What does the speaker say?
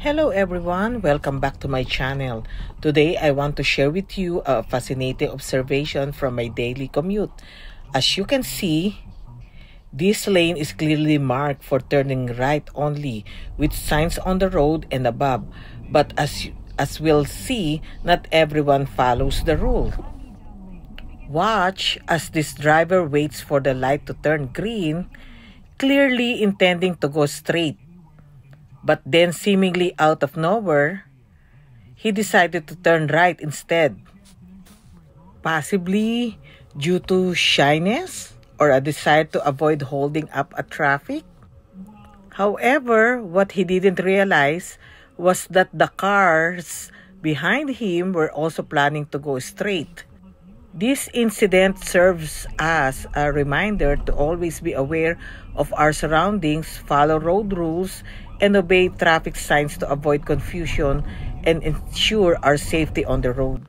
Hello everyone, welcome back to my channel. Today I want to share with you a fascinating observation from my daily commute. As you can see, this lane is clearly marked for turning right only, with signs on the road and above. But as we'll see, not everyone follows the rule. Watch as this driver waits for the light to turn green, clearly intending to go straight. But then, seemingly out of nowhere, he decided to turn right instead. Possibly due to shyness or a desire to avoid holding up a traffic. However, what he didn't realize was that the cars behind him were also planning to go straight. This incident serves as a reminder to always be aware of our surroundings, follow road rules, and obey traffic signs to avoid confusion and ensure our safety on the road.